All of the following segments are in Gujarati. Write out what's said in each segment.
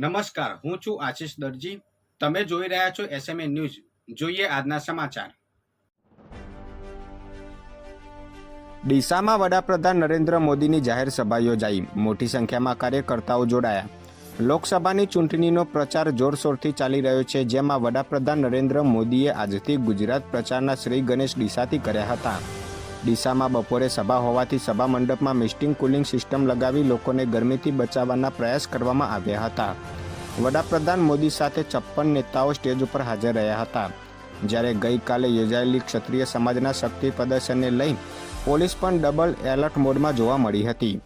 નમસ્કાર, હું છું આશિષ દરજી. તમે જોઈ રહ્યા છો એસએમએ ન્યૂઝ. જોઈએ આજના સમાચાર. ડીસામાં વડાપ્રધાન નરેન્દ્ર મોદીની જાહેર સભા યોજાઈ. મોટી સંખ્યામાં કાર્યકર્તાઓ જોડાયા. લોકસભાની ચૂંટણીનો પ્રચાર જોરશોરથી ચાલી રહ્યો છે, જેમાં વડાપ્રધાન નરેન્દ્ર મોદીએ આજથી ગુજરાત પ્રચારના શ્રી ગણેશ ડીસાથી કર્યા હતા. ડીસામાં બપોરે સભા હોવાથી સભા મંડપમાં મિસ્ટિંગ કુલિંગ સિસ્ટમ લગાવી લોકોને ગરમીથી બચાવવાના પ્રયાસ કરવામાં આવ્યા હતા. વડાપ્રધાન મોદી સાથે 56 નેતાઓ સ્ટેજ ઉપર હાજર રહ્યા હતા. જ્યારે ગઈકાલે યોજાયેલી ક્ષત્રિય સમાજના શક્તિ પ્રદર્શનને લઈ પોલીસ પણ ડબલ એલર્ટ મોડમાં જોવા મળી હતી.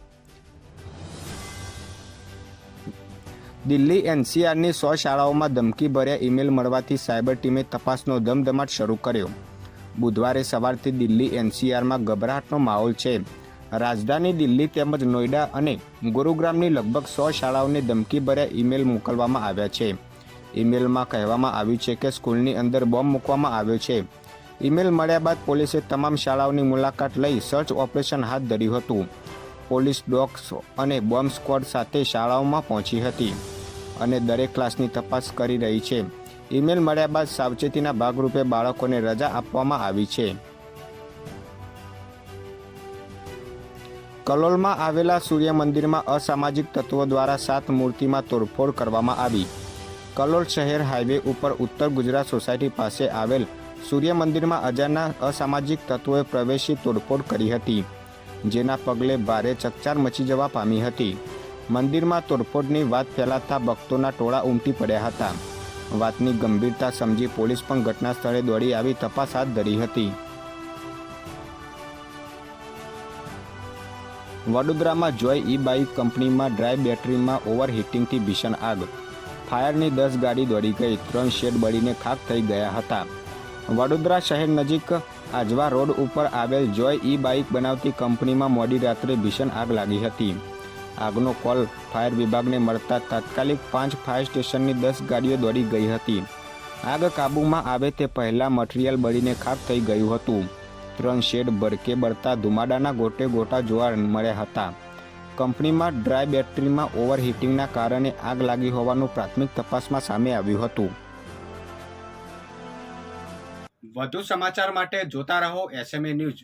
દિલ્હી એનસીઆરની 100 શાળાઓમાં ધમકીભર્યા ઈમેલ મળવાથી સાયબર ટીમે તપાસનો ધમધમાટ શરૂ કર્યો. બુધવારે સવારથી દિલ્હી એનસીઆરમાં ગભરાટનો માહોલ છે. રાજધાની દિલ્હી તેમજ નોઈડા અને ગુરુગ્રામની લગભગ 100 શાળાઓને ધમકીભર્યા ઈમેલ મોકલવામાં આવ્યા છે. ઈમેલમાં કહેવામાં આવ્યું છે કે સ્કૂલની અંદર બોમ્બ મૂકવામાં આવ્યો છે. ઈમેલ મળ્યા બાદ પોલીસે તમામ શાળાઓની મુલાકાત લઈ સર્ચ ઓપરેશન હાથ ધર્યું હતું. પોલીસ ડોગ્સ અને બોમ્બ સ્ક્વોડ સાથે શાળાઓમાં પહોંચી હતી અને દરેક ક્લાસની તપાસ કરી રહી છે. ઈમેલ મળ્યા બાદ સાવચેતીના ભાગરૂપે બાળકોને રજા આપવામાં આવી છે. કલોલમાં આવેલા સૂર્ય મંદિરમાં અસામાજિક તત્વો દ્વારા 7 મૂર્તિમાં તોડફોડ કરવામાં આવી. કલોલ શહેર હાઈવે ઉપર ઉત્તર ગુજરાત સોસાયટી પાસે આવેલ સૂર્ય મંદિરમાં અજાણ્યા અસામાજિક તત્વોએ પ્રવેશી તોડફોડ કરી હતી, જેના પગલે ભારે ચકચાર મચી જવા પામી હતી. મંદિરમાં તોડફોડની વાત ફેલાતા ભક્તોના ટોળા ઉમટી પડ્યા હતા. વાતની ગંભીરતા સમજી પોલીસ પણ ઘટના સ્થળે દોડી આવી તપાસ હાથ ધરી હતી. વડોદરામાં જોય ઈ બાઇક કંપનીમાં ડ્રાય બેટરીમાં ઓવરહીટિંગથી ભીષણ આગ. ફાયરની 10 ગાડી દોડી ગઈ. 3 શેડ બળીને ખાખ થઈ ગયા હતા. વડોદરા શહેર નજીક આજવા રોડ ઉપર આવેલ જોય ઈ બાઇક બનાવતી કંપનીમાં મોડી રાત્રે ભીષણ આગ લાગી હતી. આગનો કોલ ફાયર વિભાગને મળતા તાત્કાલિક 5 ફાયર સ્ટેશનની 10 ગાડીઓ દોડી ગઈ હતી. આગ કાબૂમાં આવે તે પહેલાં મટીરીયલ બળીને ખાખ થઈ ગયું હતું. 3 શેડ ભડકે બળતા ધુમાડાના ગોટે ગોટા જોવા મળ્યા હતા. કંપનીમાં ડ્રાય બેટરીમાં ઓવરહીટિંગના કારણે આગ લાગી હોવાનું પ્રાથમિક તપાસમાં સામે આવ્યું હતું. વધુ સમાચાર માટે જોતા રહો એસએમએ ન્યૂઝ.